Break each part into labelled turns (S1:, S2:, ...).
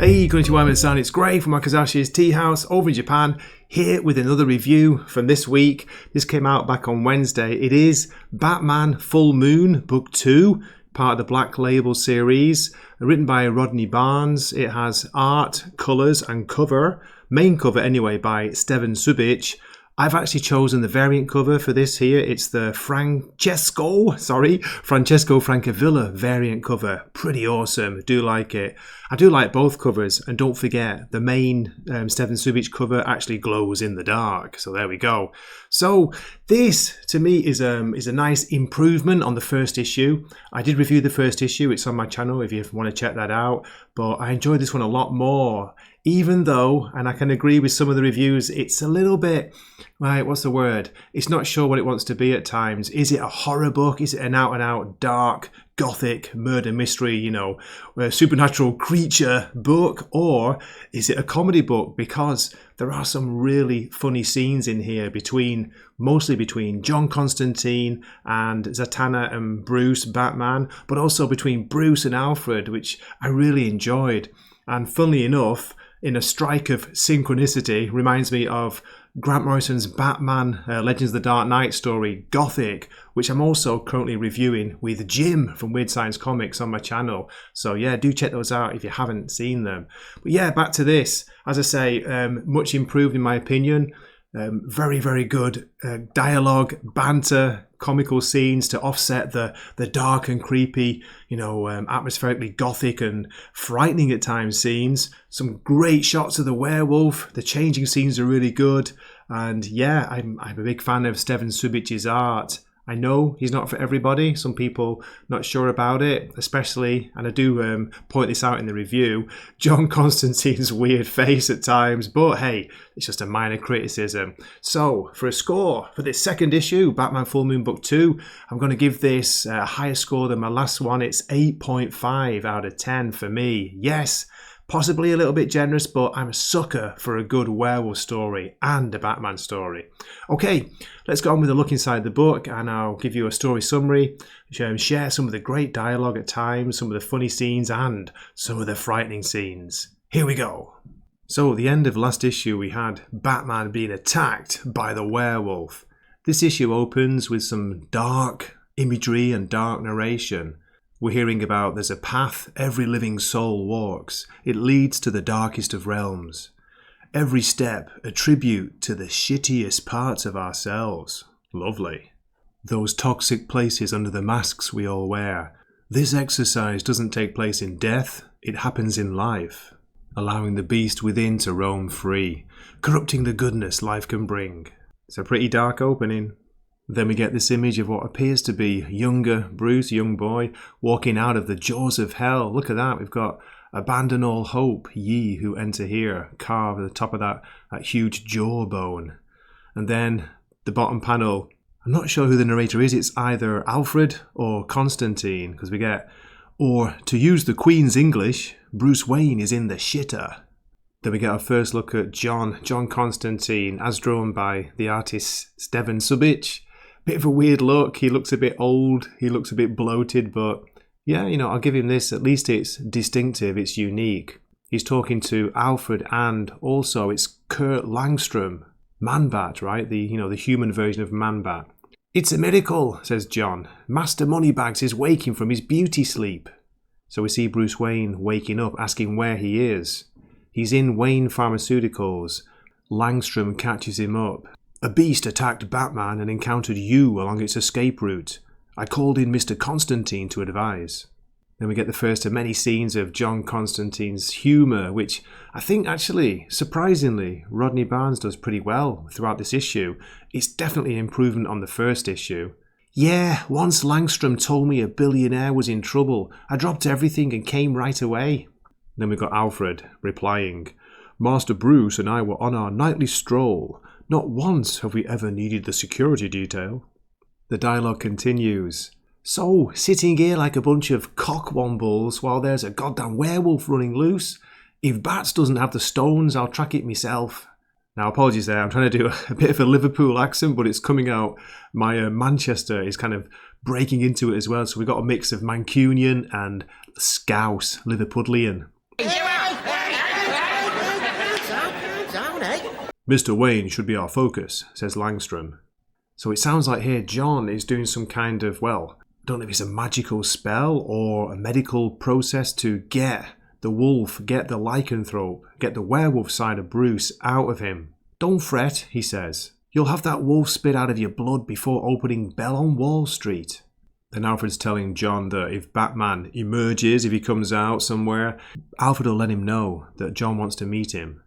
S1: Hey, konnichiwa, it's Gray from Wakizashi's Teahouse over in Japan, here with another review from this week. This came out back on Wednesday. It is Batman Full Moon, Book 2, part of the Black Label series, written by Rodney Barnes. It has art, colours and cover, main cover anyway, by Stevan Subic. I've actually chosen the variant cover for this here. It's the Francesco Francavilla variant cover. Pretty awesome. Do like it. I do like both covers, and don't forget the main Stevan Subic cover actually glows in the dark. So there we go. So this to me is a nice improvement on the first issue. I did review the first issue. It's on my channel if you want to check that out. But I enjoyed this one a lot more. Even though, and I can agree with some of the reviews, it's a little bit, right, what's the word? It's not sure what it wants to be at times. Is it a horror book? Is it an out-and-out dark, gothic, murder mystery, supernatural creature book? Or is it a comedy book? Because there are some really funny scenes in here mostly between John Constantine and Zatanna and Bruce Batman, but also between Bruce and Alfred, which I really enjoyed. And funnily enough, in a strike of synchronicity, reminds me of Grant Morrison's Batman Legends of the Dark Knight story, Gothic, which I'm also currently reviewing with Jim from Weird Science Comics on my channel. So yeah, do check those out if you haven't seen them. But yeah, back to this. As I say, much improved in my opinion. Very, very good dialogue, banter, comical scenes to offset the dark and creepy, atmospherically gothic and frightening at times scenes. Some great shots of the werewolf. The changing scenes are really good. And yeah, I'm a big fan of Stevan Subic's art. I know he's not for everybody. Some people not sure about it, especially, and I do point this out in the review, John Constantine's weird face at times, but hey, it's just a minor criticism. So, for a score for this second issue, Batman Full Moon Book 2, I'm going to give this a higher score than my last one. It's 8.5 out of 10 for me. Yes, possibly a little bit generous, but I'm a sucker for a good werewolf story and a Batman story. Okay, let's go on with a look inside the book, and I'll give you a story summary, share some of the great dialogue at times, some of the funny scenes, and some of the frightening scenes. Here we go. So at the end of last issue, we had Batman being attacked by the werewolf. This issue opens with some dark imagery and dark narration. We're hearing about there's a path every living soul walks. It leads to the darkest of realms. Every step a tribute to the shittiest parts of ourselves. Lovely. Those toxic places under the masks we all wear. This exercise doesn't take place in death, it happens in life. Allowing the beast within to roam free. Corrupting the goodness life can bring. It's a pretty dark opening. Then we get this image of what appears to be younger Bruce, young boy, walking out of the jaws of hell. Look at that. We've got abandon all hope, ye who enter here, carved at the top of that huge jawbone. And then the bottom panel, I'm not sure who the narrator is. It's either Alfred or Constantine, because we get, or to use the Queen's English, Bruce Wayne is in the shitter. Then we get our first look at John Constantine, as drawn by the artist Stevan Subic. Bit of a weird look. He looks a bit old. He looks a bit bloated, but yeah, I'll give him this. At least it's distinctive. It's unique. He's talking to Alfred, and also it's Kurt Langstrom, Man-Bat, right? The human version of Man-Bat. It's a miracle, says John. Master Moneybags is waking from his beauty sleep. So we see Bruce Wayne waking up, asking where he is. He's in Wayne Pharmaceuticals. Langstrom catches him up. A beast attacked Batman and encountered you along its escape route. I called in Mr. Constantine to advise. Then we get the first of many scenes of John Constantine's humour, which I think actually, surprisingly, Rodney Barnes does pretty well throughout this issue. It's definitely an improvement on the first issue. Yeah, once Langstrom told me a billionaire was in trouble, I dropped everything and came right away. Then we got Alfred replying, Master Bruce and I were on our nightly stroll. Not once have we ever needed the security detail. The dialogue continues. So, sitting here like a bunch of cockwombles while there's a goddamn werewolf running loose? If Bats doesn't have the stones, I'll track it myself. Now, apologies there, I'm trying to do a bit of a Liverpool accent, but it's coming out. My Manchester is kind of breaking into it as well, so we've got a mix of Mancunian and Scouse, Liverpudlian. Mr. Wayne should be our focus, says Langstrom. So it sounds like here John is doing some kind of, well, I don't know if it's a magical spell or a medical process to get the wolf, get the lycanthrope, get the werewolf side of Bruce out of him. Don't fret, he says. You'll have that wolf spit out of your blood before opening Bell on Wall Street. Then Alfred's telling John that if Batman emerges, if he comes out somewhere, Alfred will let him know that John wants to meet him.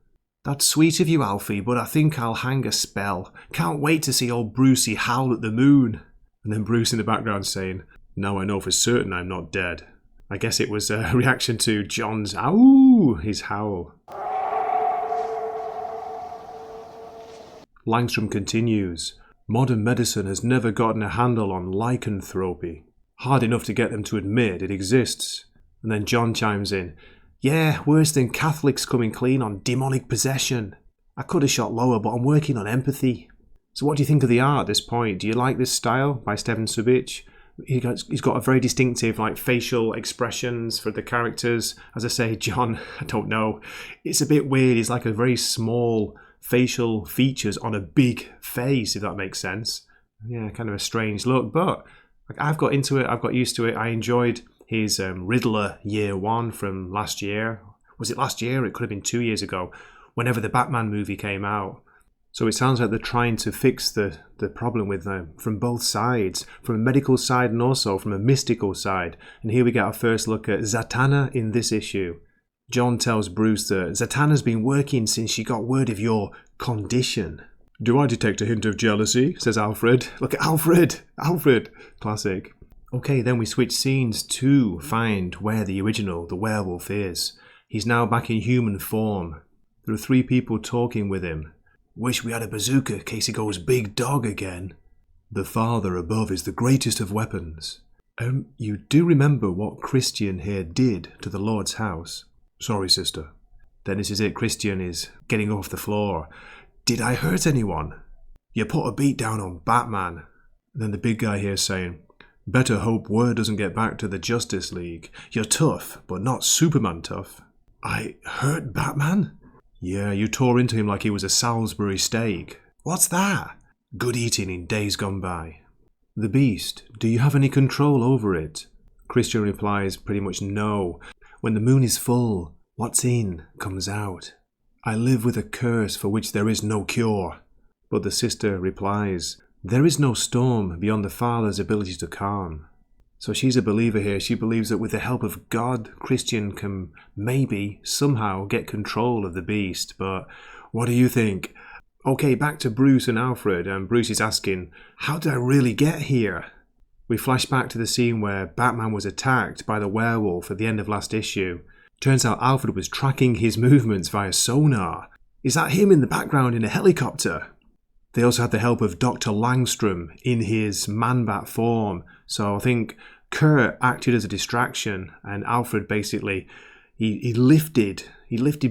S1: That's sweet of you, Alfie, but I think I'll hang a spell. Can't wait to see old Brucey howl at the moon. And then Bruce in the background saying, now I know for certain I'm not dead. I guess it was a reaction to John's ow, his howl. Langstrom continues. Modern medicine has never gotten a handle on lycanthropy. Hard enough to get them to admit it exists. And then John chimes in. Yeah, worse than Catholics coming clean on demonic possession. I could have shot lower, but I'm working on empathy. So what do you think of the art at this point? Do you like this style by Stevan Subic? He's got a very distinctive facial expressions for the characters. As I say, John, I don't know. It's a bit weird. He's like a very small facial features on a big face, if that makes sense. Yeah, kind of a strange look, but I've got into it. I've got used to it. I enjoyed his Riddler Year One from last year. Was it last year? It could have been 2 years ago, whenever the Batman movie came out. So it sounds like they're trying to fix the problem with them from both sides, from a medical side and also from a mystical side. And here we get our first look at Zatanna in this issue. John tells Bruce that Zatanna's been working since she got word of your condition. Do I detect a hint of jealousy? Says Alfred. Look at Alfred! Alfred! Classic. Okay, then we switch scenes to find where the werewolf is. He's now back in human form. There are 3 people talking with him. Wish we had a bazooka in case he goes big dog again. The Father above is the greatest of weapons. You do remember what Christian here did to the Lord's house? Sorry, sister. Then this is it. Christian is getting off the floor. Did I hurt anyone? You put a beat down on Batman. And then the big guy here saying, better hope word doesn't get back to the Justice League. You're tough, but not Superman tough. I hurt Batman? Yeah, you tore into him like he was a Salisbury steak. What's that? Good eating in days gone by. The Beast, do you have any control over it? Christian replies pretty much no. When the moon is full, what's in comes out. I live with a curse for which there is no cure. But the sister replies, there is no storm beyond the Father's ability to calm. So she's a believer here. She believes that with the help of God, Christian can maybe somehow get control of the Beast. But what do you think? Okay, back to Bruce and Alfred, and Bruce is asking, how did I really get here? We flash back to the scene where Batman was attacked by the werewolf at the end of last issue. Turns out Alfred was tracking his movements via sonar. Is that him in the background in a helicopter? They also had the help of Dr. Langstrom in his Man-Bat form. So I think Kurt acted as a distraction, and Alfred basically, he lifted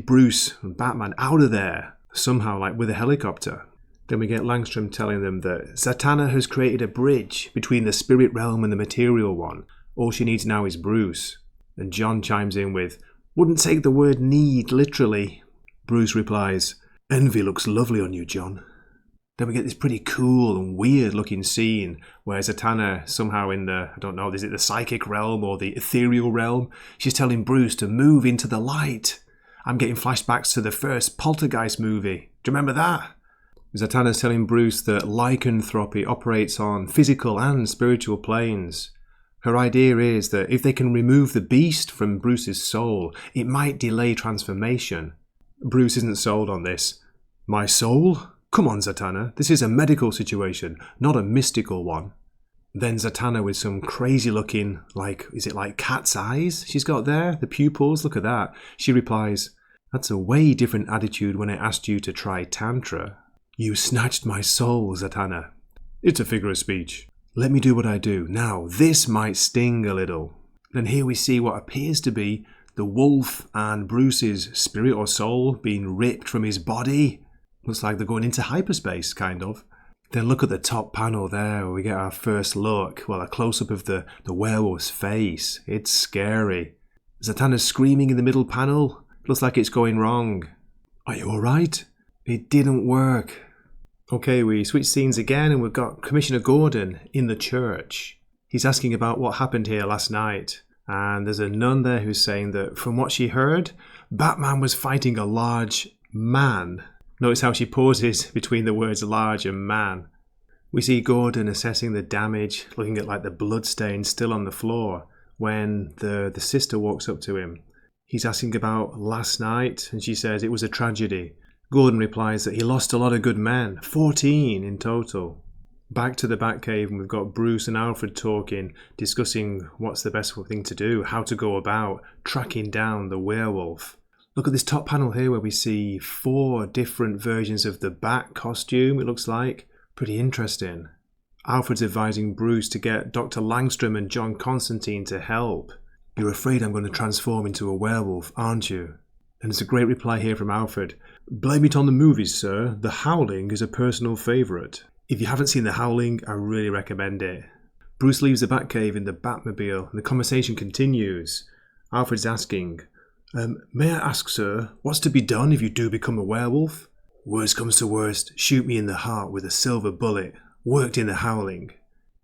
S1: Bruce and Batman out of there somehow, like with a helicopter. Then we get Langstrom telling them that Zatanna has created a bridge between the spirit realm and the material one. All she needs now is Bruce. And John chimes in with, wouldn't take the word need literally. Bruce replies, envy looks lovely on you, John. Then we get this pretty cool and weird looking scene where Zatanna somehow in the, I don't know, is it the psychic realm or the ethereal realm? She's telling Bruce to move into the light. I'm getting flashbacks to the first Poltergeist movie. Do you remember that? Zatanna's telling Bruce that lycanthropy operates on physical and spiritual planes. Her idea is that if they can remove the beast from Bruce's soul, it might delay transformation. Bruce isn't sold on this. My soul? Come on, Zatanna, this is a medical situation, not a mystical one. Then Zatanna with some crazy looking, is it like cat's eyes she's got there? The pupils, look at that. She replies, that's a way different attitude when I asked you to try Tantra. You snatched my soul, Zatanna. It's a figure of speech. Let me do what I do. Now, this might sting a little. Then here we see what appears to be the wolf and Bruce's spirit or soul being ripped from his body. Looks like they're going into hyperspace, kind of. Then look at the top panel there where we get our first look. Well, a close-up of the werewolf's face. It's scary. Zatanna's screaming in the middle panel. Looks like it's going wrong. Are you alright? It didn't work. Okay, we switch scenes again and we've got Commissioner Gordon in the church. He's asking about what happened here last night. And there's a nun there who's saying that from what she heard, Batman was fighting a large man. Notice how she pauses between the words large and man. We see Gordon assessing the damage, looking at like the bloodstains still on the floor, when the sister walks up to him. He's asking about last night, and she says it was a tragedy. Gordon replies that he lost a lot of good men, 14 in total. Back to the Batcave, and we've got Bruce and Alfred talking, discussing what's the best thing to do, how to go about tracking down the werewolf. Look at this top panel here where we see 4 different versions of the Bat costume, it looks like. Pretty interesting. Alfred's advising Bruce to get Dr. Langstrom and John Constantine to help. You're afraid I'm going to transform into a werewolf, aren't you? And it's a great reply here from Alfred. Blame it on the movies, sir. The Howling is a personal favourite. If you haven't seen The Howling, I really recommend it. Bruce leaves the Batcave in the Batmobile, and the conversation continues. Alfred's asking, may I ask, sir, what's to be done if you do become a werewolf? Worst comes to worst, shoot me in the heart with a silver bullet. Worked in The Howling.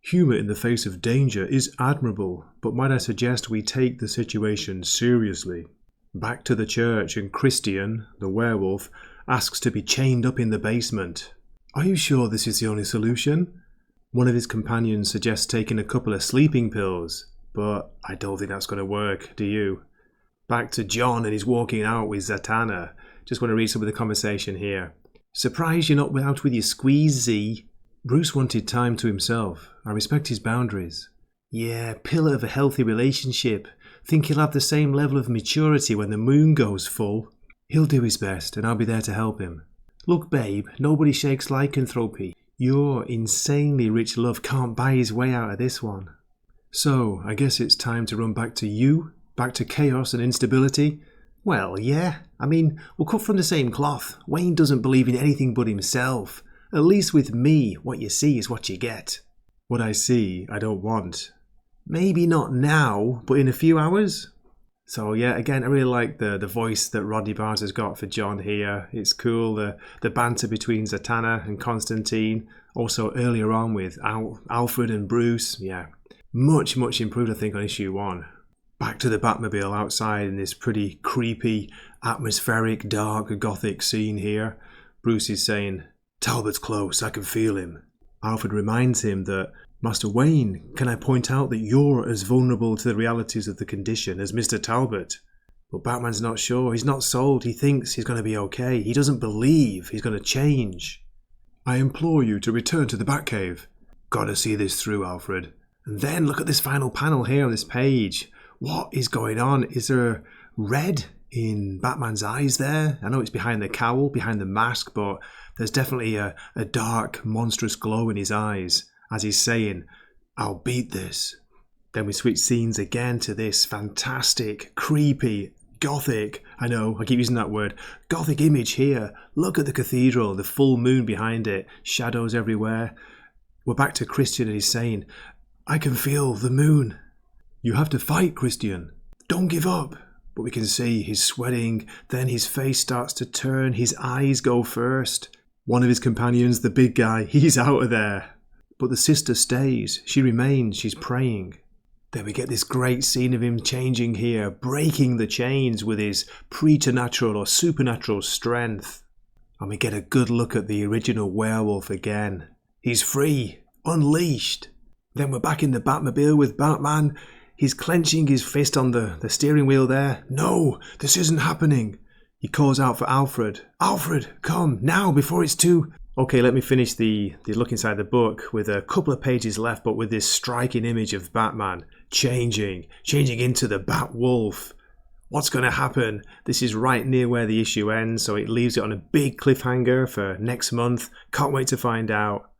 S1: Humour in the face of danger is admirable, but might I suggest we take the situation seriously? Back to the church, and Christian, the werewolf, asks to be chained up in the basement. Are you sure this is the only solution? One of his companions suggests taking a couple of sleeping pills, but I don't think that's going to work, do you? Back to John, and he's walking out with Zatanna. Just want to read some of the conversation here. Surprised you're not out with your squeeze, Z? Bruce wanted time to himself. I respect his boundaries. Yeah, pillar of a healthy relationship. Think he'll have the same level of maturity when the moon goes full. He'll do his best, and I'll be there to help him. Look, babe, nobody shakes lycanthropy. Your insanely rich love can't buy his way out of this one. So, I guess it's time to run back to you? Back to chaos and instability? Well, yeah. I mean, we're cut from the same cloth. Wayne doesn't believe in anything but himself. At least with me, what you see is what you get. What I see, I don't want. Maybe not now, but in a few hours? So yeah, again, I really like the voice that Rodney Barnes has got for John here. It's cool, the banter between Zatanna and Constantine. Also earlier on with Alfred and Bruce. Yeah, much improved, I think, on issue 1. Back to the Batmobile outside in this pretty creepy, atmospheric, dark, gothic scene here. Bruce is saying, Talbot's close, I can feel him. Alfred reminds him that, Master Wayne, can I point out that you're as vulnerable to the realities of the condition as Mr. Talbot? But Batman's not sure, he's not sold, he thinks he's going to be okay, he doesn't believe he's going to change. I implore you to return to the Batcave. Gotta see this through, Alfred. And then look at this final panel here on this page. What is going on? Is there red in Batman's eyes there? I know it's behind the cowl, behind the mask, but there's definitely a dark, monstrous glow in his eyes as he's saying, I'll beat this. Then we switch scenes again to this fantastic, creepy, gothic, I know, I keep using that word, gothic image here. Look at the cathedral, the full moon behind it, shadows everywhere. We're back to Christian and he's saying, I can feel the moon. You have to fight, Christian. Don't give up. But we can see he's sweating, then his face starts to turn, his eyes go first. One of his companions, the big guy, he's out of there. But the sister stays, she remains, she's praying. Then we get this great scene of him changing here, breaking the chains with his preternatural or supernatural strength. And we get a good look at the original werewolf again. He's free, unleashed. Then we're back in the Batmobile with Batman. He's clenching his fist on the steering wheel there. No, this isn't happening. He calls out for Alfred. Alfred, come, now, before it's too... Okay, let me finish the look inside the book with a couple of pages left, but with this striking image of Batman changing into the Bat-Wolf. What's going to happen? This is right near where the issue ends, so it leaves it on a big cliffhanger for next month. Can't wait to find out.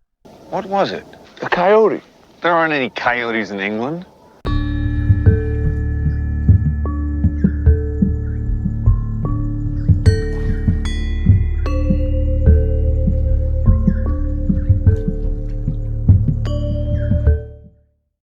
S2: What was it? A coyote. There aren't any coyotes in England.